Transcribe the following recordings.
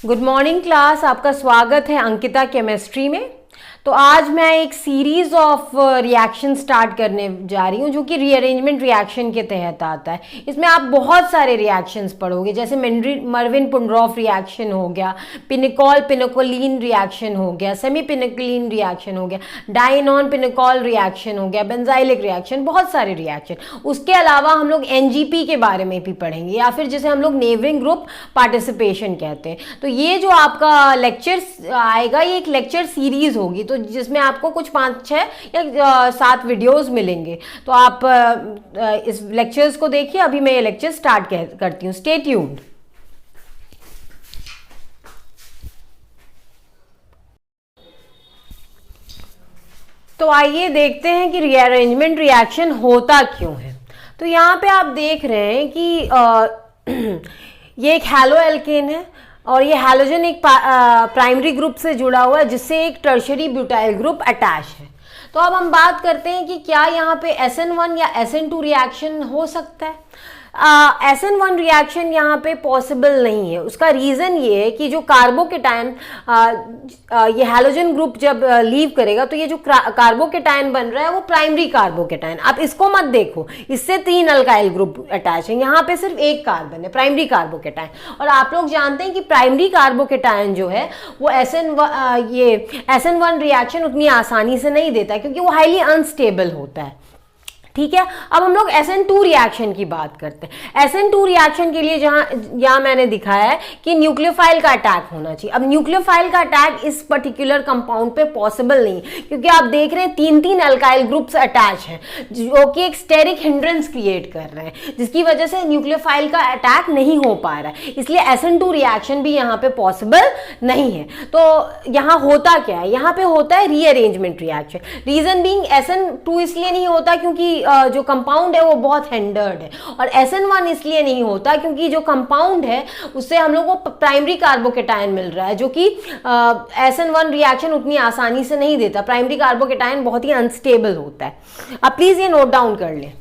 Good morning class, आपका स्वागत है अंकिता केमिस्ट्री में। तो आज मैं एक सीरीज ऑफ रिएक्शन स्टार्ट करने जा रही हूँ जो कि रीअरेंजमेंट रिएक्शन के तहत आता है। इसमें आप बहुत सारे रिएक्शंस पढ़ोगे, जैसे मर्विन पुंडरॉफ रिएक्शन हो गया, पिनिकॉल पिनोकोलिन रिएक्शन हो गया, सेमी पिनोकोलिन रिएक्शन हो गया, डाइनॉन पिनिकॉल रिएक्शन हो गया, बेंजाइलिक रिएक्शन, बहुत सारे रिएक्शन। उसके अलावा हम लोग एनजीपी के बारे में भी पढ़ेंगे, या फिर जिसे हम लोग नेबरिंग ग्रुप पार्टिसिपेशन कहते हैं। तो ये जो आपका लेक्चर आएगा, ये एक लेक्चर सीरीज होगी, तो जिसमें आपको कुछ 5-6 या 7 वीडियोस मिलेंगे। तो आप इस लेक्चर्स को देखिए। अभी मैं ये लेक्चर स्टार्ट करती हूँ। Stay tuned. तो आइए देखते हैं कि रीअरेंजमेंट रिएक्शन होता क्यों है। तो यहाँ पे आप देख रहे हैं कि ये एक हैलो एल्केन है और ये हैलोजन एक प्राइमरी ग्रुप से जुड़ा हुआ है जिससे एक टर्शरी ब्यूटाइल ग्रुप अटैच है। तो अब हम बात करते हैं कि क्या यहाँ पे SN1 या SN2 रिएक्शन हो सकता है। SN1 रिएक्शन यहाँ पे पॉसिबल नहीं है। उसका रीज़न ये है कि जो कार्बोकेटायन ये हैलोजन ग्रुप जब लीव करेगा तो ये जो कार्बोकेटायन बन रहा है वो प्राइमरी कार्बोकेटायन। आप इसको मत देखो, इससे 3 अल्काइल ग्रुप अटैच है, यहाँ पे सिर्फ एक कार्बन है, प्राइमरी कार्बोकेटायन। और आप लोग जानते हैं कि प्राइमरी कार्बोकेटायन जो है वो SN1 रिएक्शन उतनी आसानी से नहीं देता है क्योंकि वो हाईली अनस्टेबल होता है। ठीक है, अब हम लोग SN2 रिएक्शन की बात करते हैं। SN2 रिएक्शन के लिए यहाँ मैंने दिखाया है कि न्यूक्लियोफाइल का अटैक होना चाहिए। अब न्यूक्लियोफाइल का अटैक इस पर्टिकुलर कंपाउंड पे पॉसिबल नहीं क्योंकि आप देख रहे हैं 3 अल्काइल ग्रुप्स अटैच हैं जो कि एक स्टेरिक हिंड्रेंस क्रिएट कर रहे हैं, जिसकी वजह से न्यूक्लियोफाइल का अटैक नहीं हो पा रहा है। इसलिए SN2 रिएक्शन भी यहाँ पे पॉसिबल नहीं है। तो यहाँ होता क्या है, यहाँ पे होता है rearrangement reaction. Reason being SN2 इसलिए नहीं होता क्योंकि जो कंपाउंड है वो बहुत हैंडर्ड है, और SN1 इसलिए नहीं होता क्योंकि जो कंपाउंड है उससे हम लोग को प्राइमरी कार्बोकेटायन मिल रहा है जो कि SN1 रिएक्शन उतनी आसानी से नहीं देता। प्राइमरी कार्बोकेटायन बहुत ही अनस्टेबल होता है। अब प्लीज ये नोट डाउन कर लें।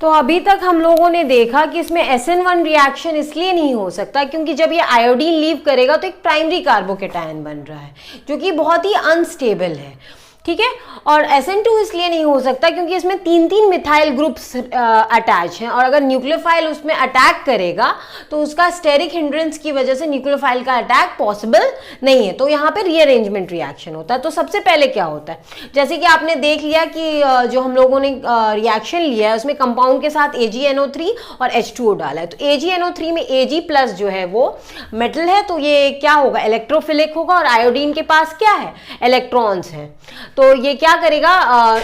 तो अभी तक हम लोगों ने देखा कि इसमें SN1 रिएक्शन इसलिए नहीं हो सकता क्योंकि जब ये आयोडीन लीव करेगा तो एक प्राइमरी कार्बोकेटायन बन रहा है जो कि बहुत ही अनस्टेबल है। ठीक है, और SN2 इसलिए नहीं हो सकता क्योंकि इसमें 3 मिथाइल ग्रुप्स अटैच हैं, और अगर न्यूक्लियोफाइल उसमें अटैक करेगा तो उसका स्टेरिक हिंड्रेंस की वजह से न्यूक्लियोफाइल का अटैक पॉसिबल नहीं है। तो यहाँ पे रीअरेंजमेंट रिएक्शन होता है। तो सबसे पहले क्या होता है, जैसे कि आपने देख लिया कि जो हम लोगों ने रिएक्शन लिया है उसमें कंपाउंड के साथ AgNO3 और H2O डाला है। तो AgNO3 में Ag+ जो है वो मेटल है, तो ये क्या होगा, इलेक्ट्रोफिलिक होगा, और आयोडीन के पास क्या है, इलेक्ट्रॉन्स हैं। तो ये क्या करेगा,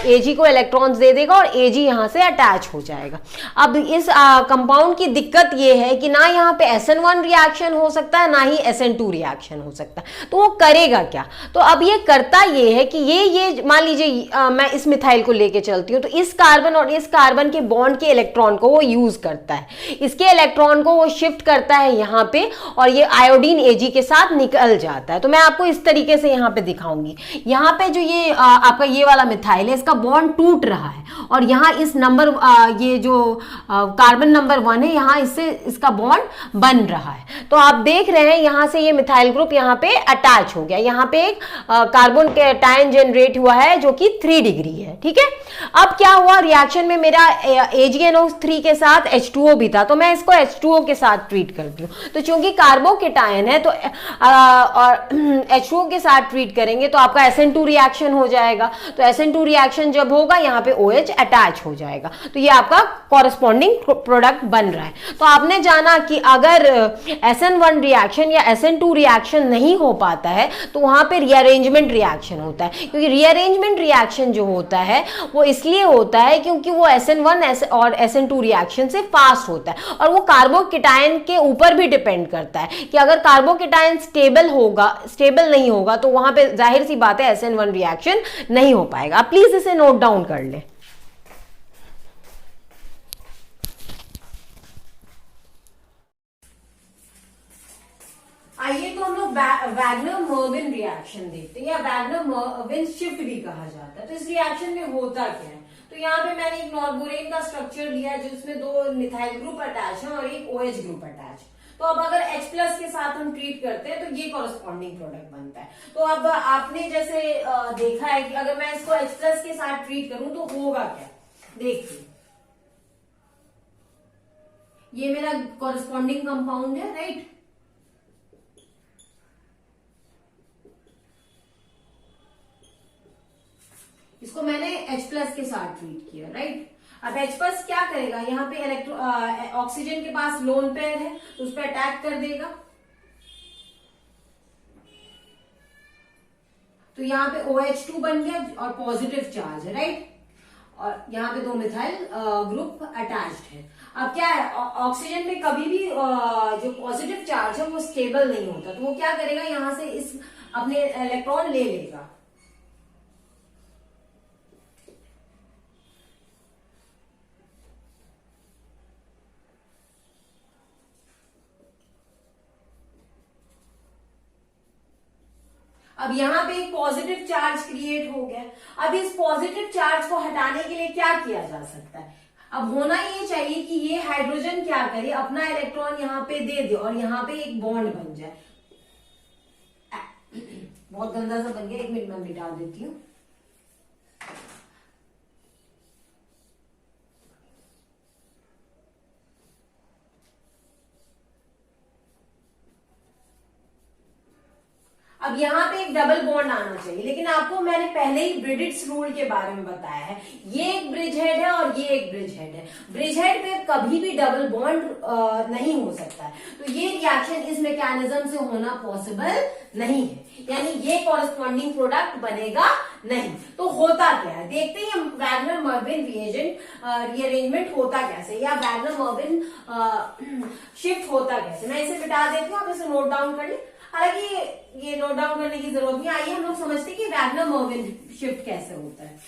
Ag को इलेक्ट्रॉन्स दे देगा और Ag यहां से अटैच हो जाएगा। अब इस कंपाउंड की दिक्कत ये है कि ना यहाँ पे SN1 रिएक्शन हो सकता है ना ही SN2 रिएक्शन हो सकता है। तो वो करेगा क्या, तो अब ये करता ये है कि ये मान लीजिए मैं इस मिथाइल को लेके चलती हूँ, तो इस कार्बन और इस कार्बन के बॉन्ड के इलेक्ट्रॉन को वो यूज करता है, इसके इलेक्ट्रॉन को वो शिफ्ट करता है यहाँ पे, और ये आयोडीन Ag के साथ निकल जाता है। तो मैं आपको इस तरीके से यहाँ पे दिखाऊंगी। यहाँ पे जो ये आपका ये वाला मिथाइल है, इसका बॉन्ड टूट रहा है, और यहाँ इस नंबर ये जो कार्बन नंबर 1 है, यहाँ इससे इसका बॉन्ड बन रहा है। तो आप देख रहे हैं यहाँ से ये मिथाइल ग्रुप यहाँ पे अटैच हो गया। यहाँ पे एक कार्बन कैटायन जनरेट हुआ है जो कि 3 डिग्री है। ठीक है, अब क्या हुआ, रिएक्शन में मेरा AgNO3 के साथ H2O भी था, तो मैं इसको H2O के साथ ट्रीट करती हूँ। तो चूंकि कार्बोकेटायन है तो और H2O के साथ ट्रीट करेंगे तो आपका SN2 रिएक्शन हो जाएगा। तो SN2 रिएक्शन जब होगा यहाँ पे OH अटैच हो जाएगा, तो ये आपका कॉरेस्पॉन्डिंग प्रोडक्ट बन रहा है। तो आपने जाना कि अगर SN1 रिएक्शन या SN2 रिएक्शन नहीं हो पाता है तो वहां पे रीअरेंजमेंट रिएक्शन होता है, क्योंकि रीअरेंजमेंट रिएक्शन जो होता है वो इसलिए होता है क्योंकि वो SN1 और SN2 रिएक्शन से फास्ट होता है, और वो कार्बोकेटायन के ऊपर भी डिपेंड करता है कि अगर कार्बोकेटायन स्टेबल नहीं होगा तो वहां पे जाहिर सी बात है SN1 रिएक्शन नहीं हो पाएगा। प्लीज इसे नोट डाउन कर ले। आइए तो हम लोग वैगनर मर्विन रिएक्शन देखते हैं, या वैगनर मर्विन शिफ्ट भी कहा जाता है। तो इस रिएक्शन में होता क्या है, तो यहाँ पे मैंने एक नॉर्बोरेन का स्ट्रक्चर लिया है जिसमें 2 मिथाइल ग्रुप अटैच है और एक OH ग्रुप अटैच है। तो अब अगर H+ के साथ हम ट्रीट करते हैं तो ये कॉरेस्पॉन्डिंग प्रोडक्ट बनता है। तो अब आपने जैसे देखा है कि अगर मैं इसको H+ के साथ ट्रीट करूं तो होगा क्या, देखिए ये मेरा कॉरेस्पॉन्डिंग कंपाउंड है, राइट। इसको मैंने H+ के साथ ट्रीट किया, राइट। अब H+ क्या करेगा, यहाँ पे ऑक्सीजन के पास लोन पेयर है तो उस पर अटैक कर देगा। तो यहाँ पे OH2 बन गया और पॉजिटिव चार्ज है, राइट। और यहाँ पे 2 मिथाइल ग्रुप अटैच्ड है। अब क्या है, ऑक्सीजन में कभी भी जो पॉजिटिव चार्ज है वो स्टेबल नहीं होता, तो वो क्या करेगा, यहां से इस अपने इलेक्ट्रॉन ले लेगा। अब यहाँ पे एक पॉजिटिव चार्ज क्रिएट हो गया। अब इस पॉजिटिव चार्ज को हटाने के लिए क्या किया जा सकता है, अब होना ये चाहिए कि ये हाइड्रोजन क्या करे, अपना इलेक्ट्रॉन यहाँ पे दे दे और यहाँ पे एक बॉन्ड बन जाए। बहुत गंदा सा बन गया, 1 मिनट में मिटा देती हूँ। अब यहाँ पे एक डबल बॉन्ड आना चाहिए, लेकिन आपको मैंने पहले ही ब्रिडिट्स रूल के बारे में बताया है। ये एक ब्रिज हेड है और ये एक ब्रिज हेड है। ब्रिज हेड पे कभी भी डबल बॉन्ड नहीं हो सकता है, तो ये रिएक्शन इस मैकेनिज्म से होना पॉसिबल नहीं है, यानी ये कॉरेस्पॉन्डिंग प्रोडक्ट बनेगा नहीं। तो होता क्या है, देखते हैं वैगनर मर्विन रीअरेंजमेंट होता कैसे, या वैगनर मर्विन शिफ्ट होता कैसे। मैं इसे बिठा देती हूँ, आप इसे नोट डाउन कर लें। हालांकि ये नोट डाउन करने की जरूरत नहीं। आइए हम लोग समझते हैं कि वैगनर मर्विन शिफ्ट कैसे होता है।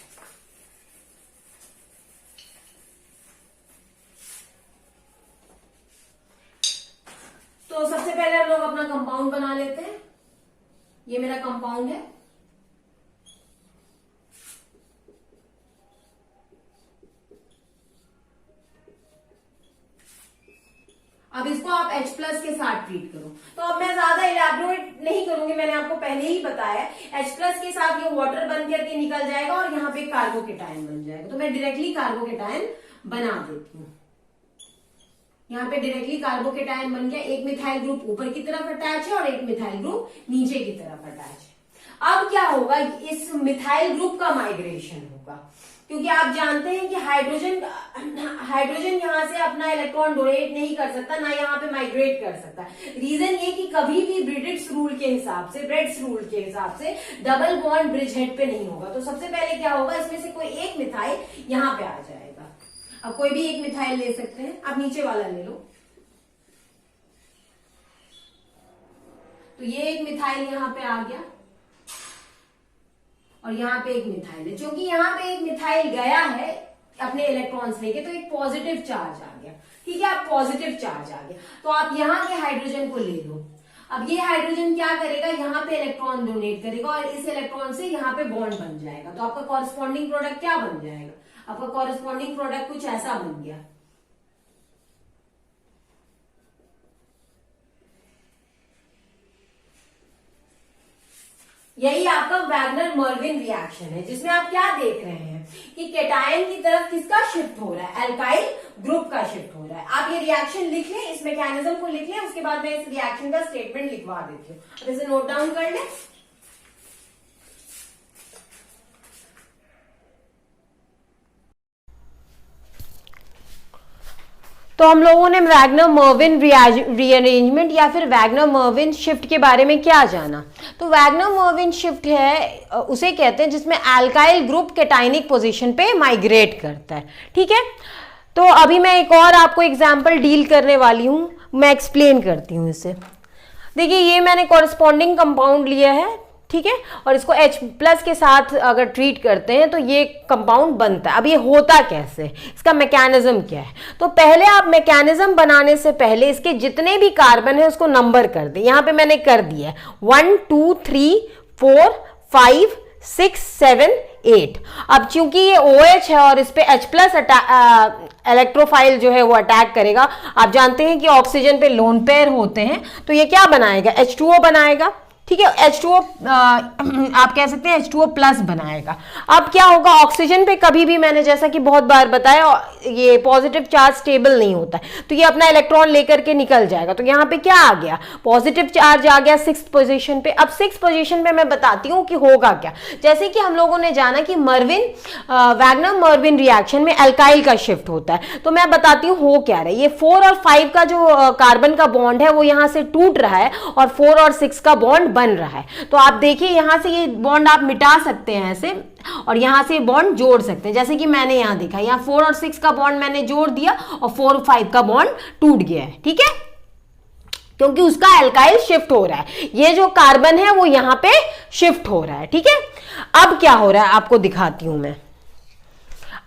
तो सबसे पहले हम लोग अपना कंपाउंड बना लेते हैं। ये मेरा कंपाउंड है। अब इसको आप H+ के साथ ट्रीट करो। तो अब मैं ज्यादा इलैबोरेट नहीं करूंगी, मैंने आपको पहले ही बताया H+ के साथ ये वाटर बन करके निकल जाएगा और यहाँ पे कार्बोकेटायन बन जाएगा। तो मैं डायरेक्टली कार्बोकेटायन बना देती हूँ। यहाँ पे डायरेक्टली कार्बोकेटायन बन गया। एक मिथाइल ग्रुप ऊपर की तरफ अटैच है और एक मिथाइल ग्रुप नीचे की तरफ अटैच है। अब क्या होगा, इस मिथाइल ग्रुप का माइग्रेशन होगा, क्योंकि आप जानते हैं कि हाइड्रोजन यहां से अपना इलेक्ट्रॉन डोनेट नहीं कर सकता, ना यहाँ पे माइग्रेट कर सकता। रीजन ये कि कभी भी ब्रिडिट्स रूल के हिसाब से डबल बॉन्ड ब्रिज हेड पे नहीं होगा। तो सबसे पहले क्या होगा, इसमें से कोई एक मिथाइल यहाँ पे आ जाएगा। अब कोई भी एक मिथाइल ले सकते हैं, आप नीचे वाला ले लो। तो ये एक मिथाइल यहाँ पे आ गया और यहाँ पे एक मिथाइल है। क्योंकि यहाँ पे एक मिथाइल गया है अपने इलेक्ट्रॉन्स लेके, तो एक पॉजिटिव चार्ज आ गया। ठीक है, अब पॉजिटिव चार्ज आ गया तो आप यहाँ के हाइड्रोजन को ले लो। अब ये हाइड्रोजन क्या करेगा, यहाँ पे इलेक्ट्रॉन डोनेट करेगा और इस इलेक्ट्रॉन से यहाँ पे बॉन्ड बन जाएगा। तो आपका कॉरेस्पॉन्डिंग प्रोडक्ट क्या बन जाएगा, आपका कॉरेस्पॉन्डिंग प्रोडक्ट कुछ ऐसा बन गया। यही आपका वैगनर मर्विन रिएक्शन है, जिसमें आप क्या देख रहे हैं कि केटायन की तरफ किसका शिफ्ट हो रहा है, एल्काइल ग्रुप का शिफ्ट हो रहा है। आप ये रिएक्शन लिख लें, इस मैकेनिज्म को लिख लें, उसके बाद मैं इस रिएक्शन का स्टेटमेंट लिखवा देती हूँ। अब इसे नोट डाउन कर लें। तो हम लोगों ने वैगनर मर्विन रीअरेंजमेंट या फिर वैगनर मर्विन शिफ्ट के बारे में क्या जाना। तो वैगनर मर्विन शिफ्ट है, उसे कहते हैं जिसमें अल्काइल ग्रुप केटाइनिक पोजीशन पे माइग्रेट करता है। ठीक है, तो अभी मैं एक और आपको एग्जांपल डील करने वाली हूँ, मैं एक्सप्लेन करती हूँ इसे। देखिए, ये मैंने कॉरेस्पॉन्डिंग कंपाउंड लिया है ठीक है, और इसको H+ के साथ अगर ट्रीट करते हैं तो ये कंपाउंड बनता है। अब ये होता कैसे, इसका मैकेनिज्म क्या है? तो पहले आप मैकेनिज्म बनाने से पहले इसके जितने भी कार्बन है उसको नंबर कर दें। यहां पे मैंने कर दिया 1 2 3 4 5 6 7 8। अब चूंकि ये OH है और इस पे H+ इलेक्ट्रोफाइल जो है वो अटैक करेगा, आप जानते हैं कि ऑक्सीजन पे लोन पेयर होते हैं, तो ये क्या बनाएगा, H2O बनाएगा। ठीक है, H2O आप कह सकते हैं H2O+ बनाएगा। अब क्या होगा, ऑक्सीजन पे कभी भी मैंने जैसा कि बहुत बार बताया ये पॉजिटिव चार्ज स्टेबल नहीं होता है, तो ये अपना इलेक्ट्रॉन लेकर के निकल जाएगा। तो यहाँ पे क्या आ गया, पॉजिटिव चार्ज आ गया 6th पोजीशन पे। अब 6th पोजीशन पे मैं बताती हूँ कि होगा क्या। जैसे कि हम लोगों ने जाना कि वैगनर मर्विन रिएक्शन में एल्काइल का शिफ्ट होता है, तो मैं बताती हूँ हो क्या रहा है। ये 4 और 5 का जो कार्बन का बॉन्ड है वो यहाँ से टूट रहा है और 4 और 6 का बॉन्ड बन रहा है। तो आप देखिए यहां से ये बॉन्ड आप मिटा सकते हैं ऐसे, और यहां से बॉन्ड जोड़ सकते हैं, जैसे कि मैंने यहां देखा, यहां 4 और 6 का बॉन्ड मैंने जोड़ दिया और 4 और 5 का बॉन्ड टूट गया है। ठीक है, क्योंकि उसका एल्काइल शिफ्ट हो रहा है, ये जो कार्बन है वो यहां पे शिफ्ट हो रहा है। ठीक है, अब क्या हो रहा है आपको दिखाती हूं मैं।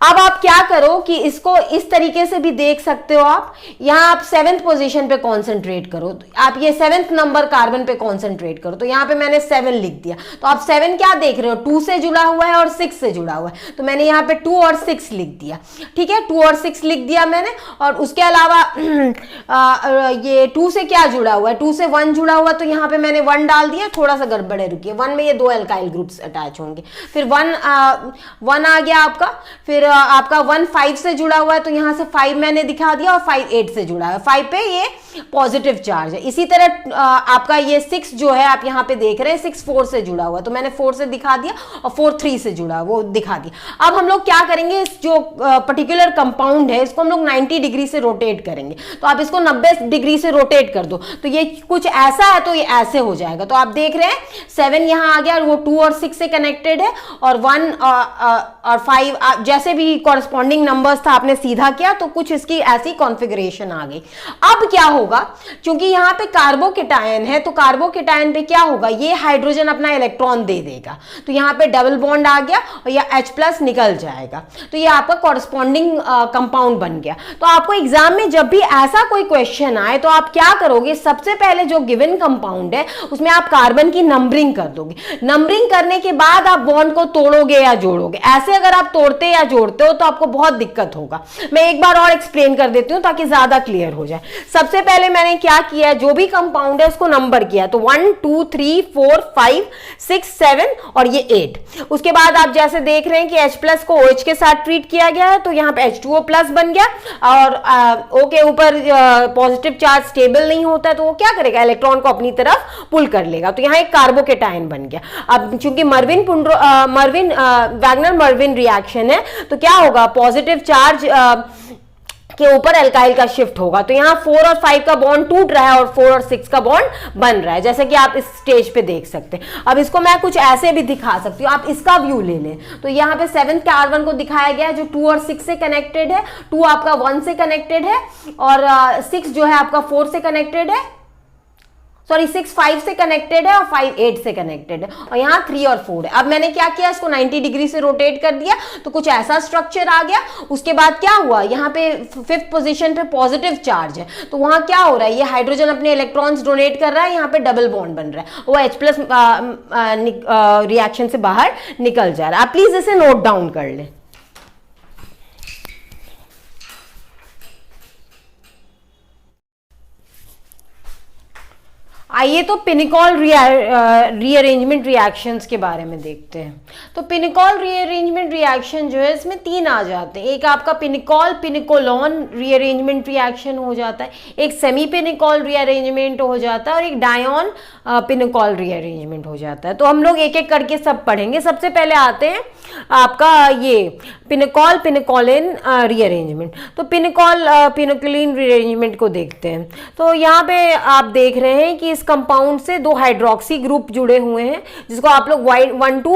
अब आप क्या करो कि इसको इस तरीके से भी देख सकते हो आप, यहां आप 7th पोजीशन पे कंसंट्रेट करो, आप ये 7th नंबर कार्बन पे कंसंट्रेट करो, तो यहां पे मैंने 7 लिख दिया। तो आप 7 क्या देख रहे हो, 2 से जुड़ा हुआ है और 6 से जुड़ा हुआ है, तो मैंने यहां पे 2 और 6 लिख दिया। ठीक है, 2 और 6 लिख दिया मैंने, और उसके अलावा ये 2 से क्या जुड़ा हुआ है, 2 से 1 जुड़ा हुआ, तो यहां पे मैंने 1 डाल दिया। थोड़ा सा गड़बड़ है, रुकिए, 1 में ये 2 एल्काइल ग्रुप्स अटैच होंगे, फिर 1 आ गया आपका, फिर आपका 1 5 से जुड़ा हुआ है, तो यहां से 5 मैंने दिखा दिया, और 5 8 से जुड़ा है, 5 पे ये पॉजिटिव चार्ज है। इसी तरह आपका ये 6 जो है आप यहां पे देख रहे हैं, 6 4 से जुड़ा हुआ है, तो मैंने 4 से दिखा दिया, और 4 3 से जुड़ा वो दिखा दिया। अब हम लोग क्या करेंगे, इस जो पर्टिकुलर कंपाउंड है इसको हम लोग 90 डिग्री से रोटेट करेंगे। तो आप इसको 90 डिग्री से रोटेट कर दो, तो ये कुछ ऐसा है, तो ये ऐसे हो जाएगा। तो आप देख रहे हैं 7 यहां आ गया, और वो 2 और 6 से कनेक्टेड है, और 1 और 5 जैसे भी कॉरेस्पॉन्डिंग नंबर्स था आपने सीधा किया, तो कुछ इसकी ऐसी कॉन्फ़िगरेशन आ गई। अब क्या होगा, क्योंकि यहां पे कार्बोकेटायन है, तो कार्बोकेटायन पे क्या होगा, ये हाइड्रोजन अपना इलेक्ट्रॉन दे देगा, तो यहां पे डबल बॉन्ड आ गया और ये H+ निकल जाएगा, तो ये आपका कॉरेस्पॉन्डिंग कंपाउंड बन गया। तो आपको एग्जाम में जब भी ऐसा कोई क्वेश्चन आए तो आप क्या करोगे, सबसे पहले जो गिवन कंपाउंड है उसमें आप कार्बन की नंबरिंग कर दोगे। नंबरिंग करने के बाद आप बॉन्ड को तोड़ोगे या जोड़ोगे। ऐसे अगर आप तोड़ते या जोड़ते हो तो आपको बहुत दिक्कत होगा। मैं एक बार और एक्सप्लेन कर देती हूं ताकि ज्यादा क्लियर हो जाए। सबसे पहले मैंने क्या किया, जो भी कंपाउंड है उसको नंबर किया, तो 1 2 3 4 5 6 7 और ये 8। उसके बाद आप जैसे देख रहे हैं कि H+ को OH के साथ ट्रीट किया गया है, तो यहाँ पे H2O+ बन गया, और O के ऊपर पॉजिटिव चार्ज स्टेबल नहीं होता है, तो वो क्या करेगा, इलेक्ट्रॉन को अपनी तरफ पुल कर लेगा, तो यहाँ एक कार्बोकेटायन बन गया। अब चूंकि वैगनर मर्विन रिएक्शन है, तो क्या होगा, पॉजिटिव चार्ज के ऊपर एल्काइल का शिफ्ट होगा, तो यहाँ 4 और 5 का बॉन्ड टूट रहा है और 4 और 6 का बॉन्ड बन रहा है, जैसे कि आप इस स्टेज पे देख सकते हैं। अब इसको मैं कुछ ऐसे भी दिखा सकती हूँ, आप इसका व्यू ले लें, तो यहाँ पे 7th कार्बन को दिखाया गया है जो 2 और 6 से कनेक्टेड है, 2 आपका 1 से कनेक्टेड है, और 6 जो है आपका 4 से कनेक्टेड है, सॉरी 6 5 से कनेक्टेड है और 5 8 से कनेक्टेड है, और यहाँ 3 और 4 है। अब मैंने क्या किया, इसको 90 डिग्री से रोटेट कर दिया, तो कुछ ऐसा स्ट्रक्चर आ गया। उसके बाद क्या हुआ, यहाँ पे 5th पोजीशन पे पॉजिटिव चार्ज है, तो वहां क्या हो रहा है, ये हाइड्रोजन अपने इलेक्ट्रॉन्स डोनेट कर रहा है, यहाँ पे डबल बॉन्ड बन रहा है, वो H+ रिएक्शन से बाहर निकल जा रहा है। आप प्लीज इसे नोट डाउन कर ले। आइए तो पिनिकॉल रीअरेंजमेंट रिएक्शंस के बारे में देखते हैं। तो पिनिकॉल रीअरेंजमेंट रिएक्शन जो है इसमें 3 आ जाते हैं। एक आपका पिनिकॉल पिनिकोलॉन रीअरेंजमेंट रिएक्शन हो जाता है, एक सेमी पिनिकॉल रीअरेंजमेंट हो जाता है, और एक डायन पिनिकॉल रीअरेंजमेंट हो जाता है। तो हम लोग एक एक करके सब पढ़ेंगे। सबसे पहले आते हैं आपका ये पिनिकॉल पिनिकोलिन रीअरेंजमेंट। तो पिनिकॉल पिनिकोलिन रीअरेंजमेंट को देखते हैं। तो यहाँ पे आप देख रहे हैं कि इस कंपाउंड से 2 हाइड्रोक्सी ग्रुप जुड़े हुए हैं, जिसको आप लोग 1,2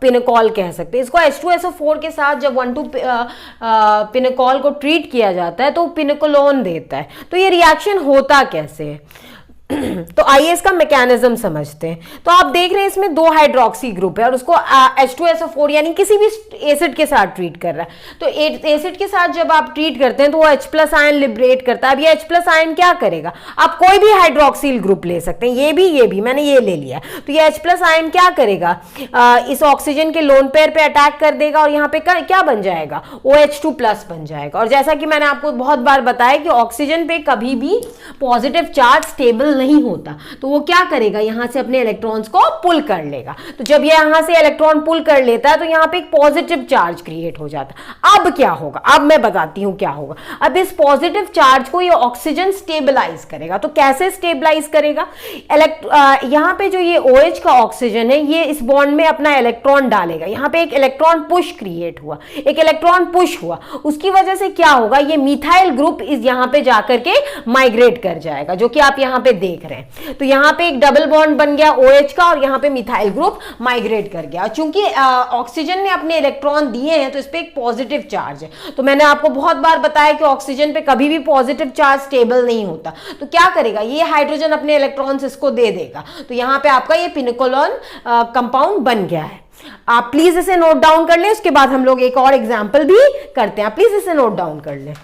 पिनिकॉल कह सकते हैं। इसको H2SO4 के साथ जब 1,2 पिनिकॉल को ट्रीट किया जाता है तो पिनिकोलोन देता है। तो ये रिएक्शन होता कैसे है तो आइए इसका मैकेनिज्म समझते हैं। तो आप देख रहे हैं इसमें 2 हाइड्रोक्सी ग्रुप है और उसको H2SO4 यानी किसी भी एसिड के साथ ट्रीट कर रहा है। तो एसिड के साथ जब आप ट्रीट करते हैं तो वो H+ आयन लिबरेट करता है। अब ये H+ आयन क्या करेगा, आप कोई भी हाइड्रोक्सिल ग्रुप ले सकते हैं, ये भी मैंने ये ले लिया। तो ये H+ आयन क्या करेगा, इस ऑक्सीजन के लोन पेयर पे अटैक कर देगा और यहाँ पे क्या बन जाएगा, OH2+ बन जाएगा। और जैसा कि मैंने आपको बहुत बार बताया कि ऑक्सीजन पे कभी भी पॉजिटिव चार्ज स्टेबल नहीं होता, तो वो क्या करेगा, यहां से अपने इलेक्ट्रॉन्स को पुल कर लेगा। तो जब ये यहां से इलेक्ट्रॉन पुल कर लेता है तो यहां पे एक पॉजिटिव चार्ज क्रिएट हो जाता है। अब क्या होगा, अब मैं बताती हूं क्या होगा। अब इस पॉजिटिव चार्ज को ये ऑक्सीजन स्टेबलाइज करेगा। तो कैसे स्टेबलाइज करेगा, यहां पे जो ये OH का ऑक्सीजन है ये इस बॉन्ड में अपना इलेक्ट्रॉन डालेगा। यहां पे एक इलेक्ट्रॉन पुश क्रिएट हुआ, एक इलेक्ट्रॉन पुश हुआ, उसकी वजह से क्या होगा, ये मिथाइल ग्रुप इस यहां पे जाकर के माइग्रेट कर जाएगा, जो कि आप यहां पे देख रहे हैं। तो यहां पे एक डबल बॉन्ड बन गया OH का और यहां पे मिथाइल ग्रुप माइग्रेट कर गया। चूंकि ऑक्सीजन ने अपने इलेक्ट्रॉन दिए हैं तो इस पे एक पॉजिटिव चार्ज है। तो मैंने आपको बहुत बार बताया कि ऑक्सीजन पे कभी भी पॉजिटिव चार्ज स्टेबल नहीं होता। तो क्या करेगा, ये हाइड्रोजन अपने इलेक्ट्रॉन्स इसको दे देगा। तो यहां पे आपका ये पिनोकोलोन कंपाउंड बन गया है। आप प्लीज इसे नोट डाउन कर लें, उसके बाद हम लोग एक और एग्जाम्पल भी करते हैं। प्लीज इसे नोट डाउन कर लें।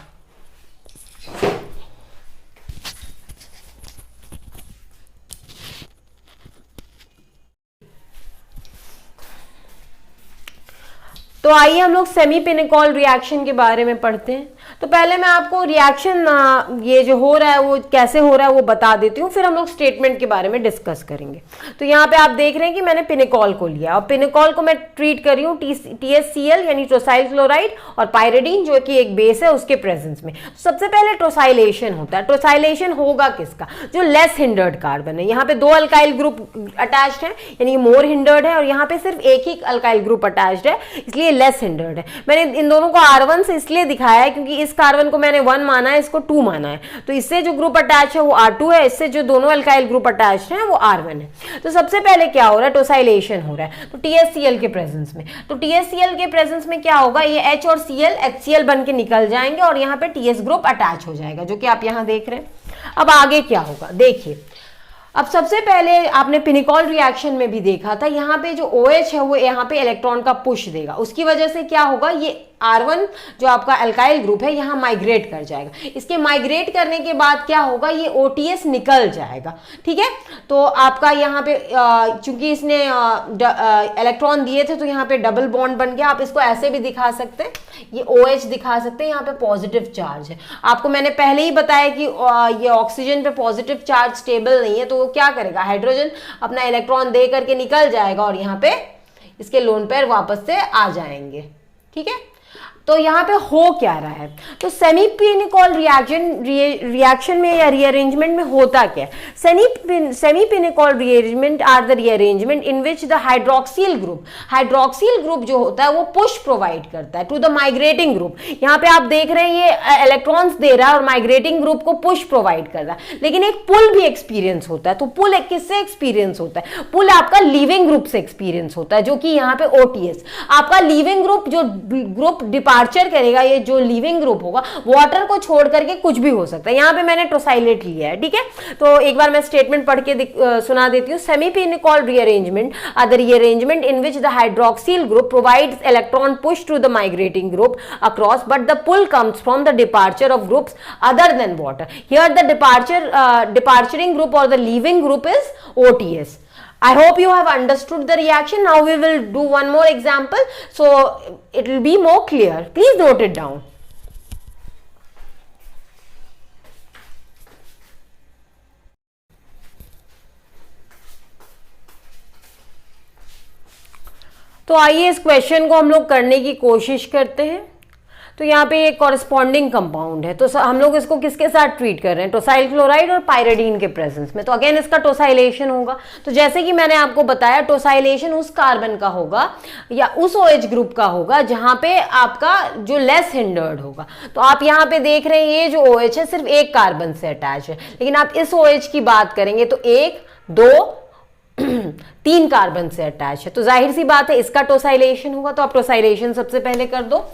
तो आइए हम लोग सेमी पिनिकॉल रिएक्शन के बारे में पढ़ते हैं। तो पहले मैं आपको रिएक्शन ये जो हो रहा है वो कैसे हो रहा है वो बता देती हूँ, फिर हम लोग स्टेटमेंट के बारे में डिस्कस करेंगे। तो यहाँ पे आप देख रहे हैं कि मैंने पिनिकॉल को लिया और पिनिकॉल को मैं ट्रीट कर रही हूँ TSCl यानी टोसाइल क्लोराइड और पायरिडीन जो कि एक बेस है उसके प्रेजेंस में। सबसे पहले टोसाइलेशन होता है। टोसाइलेशन होगा किसका, जो लेस हिंडर्ड कार्बन है। यहाँ पे 2 अल्काइल ग्रुप अटैच्ड है यानी मोर हिंडर्ड है और यहाँ पे सिर्फ एक ही अल्काइल ग्रुप अटैच्ड है, इसलिए लेस हिंडर्ड है। मैंने इन दोनों को R1 से इसलिए दिखाया है क्योंकि इस कार्बन को मैंने 1 माना है, इसको 2 माना है। तो इससे जो ग्रुप अटैच है वो R2 है, इससे जो दोनों अल्काइल ग्रुप अटैच हैं वो R1 है। तो सबसे पहले क्या हो रहा है, टोसाइलेशन हो रहा है। तो TSCl के प्रेजेंस में, तो TSCl के प्रेजेंस में क्या होगा, ये H और Cl HCl बन के निकल जाएंगे और यहाँ पे TS ग्रुप अटैच हो जाएगा, जो कि आप यहाँ देख रहे हैं। अब आगे क्या होगा देखिए। अब सबसे पहले आपने पिनिकॉल रिएक्शन में भी देखा था, यहाँ पे जो OH है वो यहाँ पे इलेक्ट्रॉन का पुश देगा। उसकी वजह से क्या होगा, ये R1 जो आपका अल्काइल ग्रुप है यहाँ माइग्रेट कर जाएगा। इसके माइग्रेट करने के बाद क्या होगा, ये OTS निकल जाएगा। ठीक है, तो आपका यहाँ पे चूंकि इसने इलेक्ट्रॉन दिए थे तो यहाँ पे डबल बॉन्ड बन गया। आप इसको ऐसे भी दिखा सकते हैं, ये OH दिखा सकते हैं, यहाँ पे पॉजिटिव चार्ज है। आपको मैंने पहले ही बताया कि ये ऑक्सीजन पे पॉजिटिव चार्ज स्टेबल नहीं है, तो वो क्या करेगा, हाइड्रोजन अपना इलेक्ट्रॉन दे करके निकल जाएगा और यहाँ पे इसके लोन पेयर वापस से आ जाएंगे। ठीक है, तो यहाँ पे हो क्या रहा है, तो सेमी पिनिकॉल रिएक्शन में या रीअरेंजमेंट में होता क्या है, semi pinacol rearrangement are the rearrangement in which the hydroxyl group जो होता है वो पुश प्रोवाइड करता है टू द माइग्रेटिंग ग्रुप। यहाँ पे आप देख रहे हैं ये इलेक्ट्रॉन्स दे रहा है और माइग्रेटिंग ग्रुप को पुश प्रोवाइड कर रहा है, लेकिन एक पुल भी एक्सपीरियंस होता है। तो पुल किससे एक्सपीरियंस होता है, पुल आपका लीविंग ग्रुप से एक्सपीरियंस होता है, जो कि यहाँ पे OTS। आपका लीविंग ग्रुप जो ग्रुप डिपार्चर करेगा, ये जो लीविंग ग्रुप होगा वाटर को छोड़ करके कुछ भी हो सकता है। यहां पे मैंने टोसाइलेट लिया है। ठीक है, तो एक बार मैं स्टेटमेंट पढ़ के सुना देती हूँ। Semi pinacol rearrangement are the rearrangement in which the hydroxyl group provides electron push to the migrating group across, but the pull comes from the departure of groups other than water. Here the departuring group और the leaving group is OTS. I hope you have understood the reaction. Now we will do one more example, so it will be more clear. Please note it down. तो आइए इस question को हम लोग करने की कोशिश करते हैं। तो यहाँ पे एक कॉरेस्पॉन्डिंग कंपाउंड है, तो हम लोग इसको किसके साथ ट्रीट कर रहे हैं, टोसाइल क्लोराइड और पायरिडीन के प्रेजेंस में। तो अगेन इसका टोसाइलेशन होगा। तो जैसे कि मैंने आपको बताया, टोसाइलेशन उस कार्बन का होगा या उस OH ग्रुप का होगा जहां पे आपका जो लेस हिंडर्ड होगा। तो आप यहाँ पे देख रहे हैं ये जो OH है सिर्फ एक कार्बन से अटैच है, लेकिन आप इस OH की बात करेंगे तो 1 2 3 कार्बन से अटैच है। तो जाहिर सी बात है इसका टोसाइलेशन होगा। तो आप टोसाइलेशन सबसे पहले कर दो।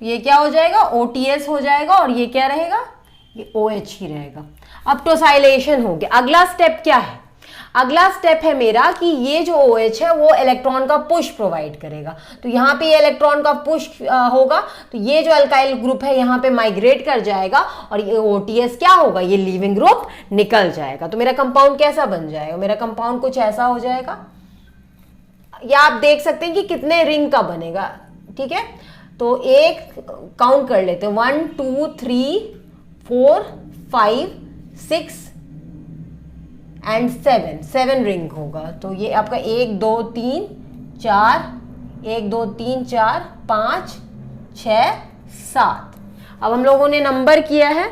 तो ये क्या हो जाएगा, OTS हो जाएगा, और ये क्या रहेगा, ये OH ही रहेगा। अब टोसाइलेशन हो गया। अगला स्टेप क्या है, अगला स्टेप है मेरा कि ये जो OH है वो इलेक्ट्रॉन का पुश प्रोवाइड करेगा। तो यहाँ पे ये इलेक्ट्रॉन का पुश होगा, तो ये जो अल्काइल ग्रुप है यहाँ पे माइग्रेट कर जाएगा, और ये OTS क्या होगा, ये लीविंग ग्रुप निकल जाएगा। तो मेरा कंपाउंड कैसा बन जाएगा, मेरा कंपाउंड कुछ ऐसा हो जाएगा। या आप देख सकते हैं कि कितने रिंग का बनेगा, ठीक है। तो एक काउंट कर लेते हैं, 1 2 3 4 5 6 एंड 7 रिंग होगा। तो ये आपका 1 2 3 4 1 2 3 4 5 6 7। अब हम लोगों ने नंबर किया है,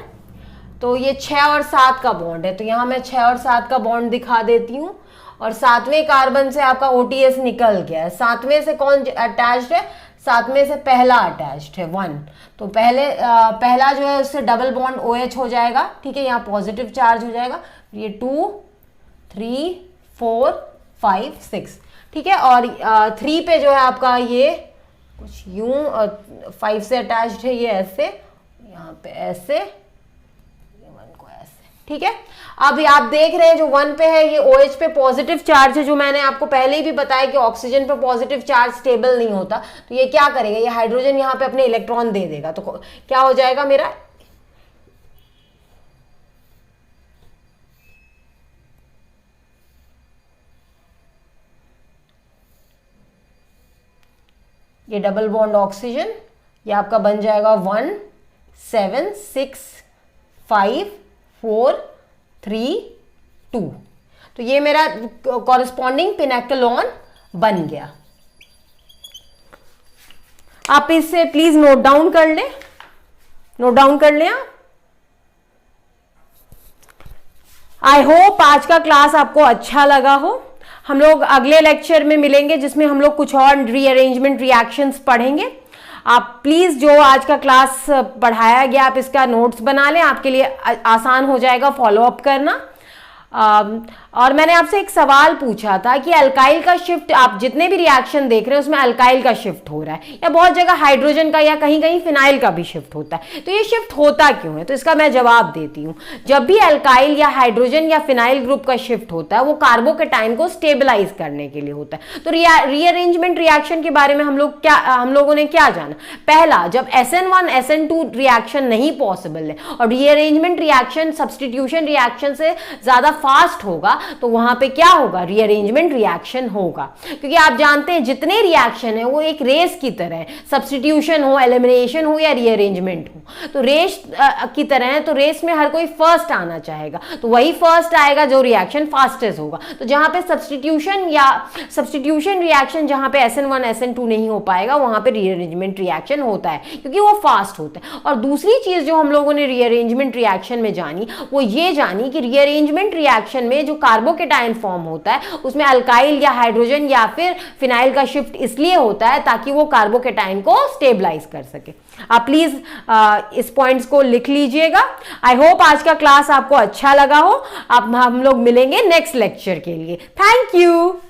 तो ये 6 और 7 का बॉन्ड है, तो यहाँ मैं 6 और 7 का बॉन्ड दिखा देती हूँ। और 7वें कार्बन से आपका OTS निकल गया है। 7वें से कौन अटैच्ड है, 7वें से पहला अटैच्ड है 1। तो पहला जो है उससे डबल बॉन्ड OH हो जाएगा, ठीक है, यहाँ पॉजिटिव चार्ज हो जाएगा। ये 2 3 4 5 6, ठीक है। और 3 पे जो है आपका ये कुछ यूं, 5 से अटैच्ड है, ये ऐसे, यहाँ पे ऐसे, 1 को ऐसे, ठीक है। अब आप देख रहे हैं जो 1 पे है ये OH पे पॉजिटिव चार्ज है, जो मैंने आपको पहले ही भी बताया कि ऑक्सीजन पे पॉजिटिव चार्ज स्टेबल नहीं होता। तो ये क्या करेगा, ये हाइड्रोजन यहाँ पे अपने इलेक्ट्रॉन दे देगा। तो क्या हो जाएगा मेरा, ये डबल बॉन्ड ऑक्सीजन, ये आपका बन जाएगा 1 7 6 5 4 3 2। तो ये मेरा कॉरेस्पॉन्डिंग पिनेक्लोन बन गया। आप इससे प्लीज नोट डाउन कर लें, नोट डाउन कर लें आप। आई होप आज का क्लास आपको अच्छा लगा हो। हम लोग अगले लेक्चर में मिलेंगे जिसमें हम लोग कुछ और रीअरेंजमेंट रिएक्शंस पढ़ेंगे। आप प्लीज जो आज का क्लास पढ़ाया गया आप इसका नोट्स बना लें, आपके लिए आसान हो जाएगा फॉलो अप करना। और मैंने आपसे एक सवाल पूछा था कि अल्काइल का शिफ्ट, आप जितने भी रिएक्शन देख रहे हैं उसमें अल्काइल का शिफ्ट हो रहा है, या बहुत जगह हाइड्रोजन का या कहीं कहीं फिनाइल का भी शिफ्ट होता है। तो ये शिफ्ट होता क्यों है, तो इसका मैं जवाब देती हूँ। जब भी अल्काइल या हाइड्रोजन या फिनाइल ग्रुप का शिफ्ट होता है वो कार्बोकेटाइन को स्टेबलाइज करने के लिए होता है। तो रीअरेंजमेंट रिएक्शन के बारे में हम लोगों ने क्या जाना, पहला, जब SN1 SN2 रिएक्शन नहीं पॉसिबल है और रीअरेंजमेंट रिएक्शन सब्सटीट्यूशन रिएक्शन से ज्यादा फास्ट होगा, तो वहां पे क्या होगा, रीअरेंजमेंट रिएक्शन होगा। क्योंकि आप जानते हैं जितने रिएक्शन है वो एक रेस की तरह है, सब्सटीट्यूशन हो, एलिमिनेशन हो या रीअरेंजमेंट हो, तो रेस की तरह है। तो रेस में हर कोई फर्स्ट आना चाहेगा, तो वही फर्स्ट आएगा जो रिएक्शन फास्टेस्ट होगा। तो जहां पे सब्सटीट्यूशन रिएक्शन जहां पे SN1 SN2 नहीं हो पाएगा वहां पे रीअरेंजमेंट रिएक्शन होता है, क्योंकि वो फास्ट होता है। और दूसरी चीज जो हम लोगों ने रीअरेंजमेंट रिएक्शन में जानी वो ये जानी कि रीअरेंजमेंट रिएक्शन में जो कार्बोकेटाइन फॉर्म होता है उसमें अल्काइल या हाइड्रोजन या फिर फिनाइल का शिफ्ट इसलिए होता है ताकि वो कार्बोकेटाइन को स्टेबलाइज कर सके। आप प्लीज इस पॉइंट्स को लिख लीजिएगा। आई होप आज का क्लास आपको अच्छा लगा हो। अब हम लोग मिलेंगे नेक्स्ट लेक्चर के लिए। Thank you.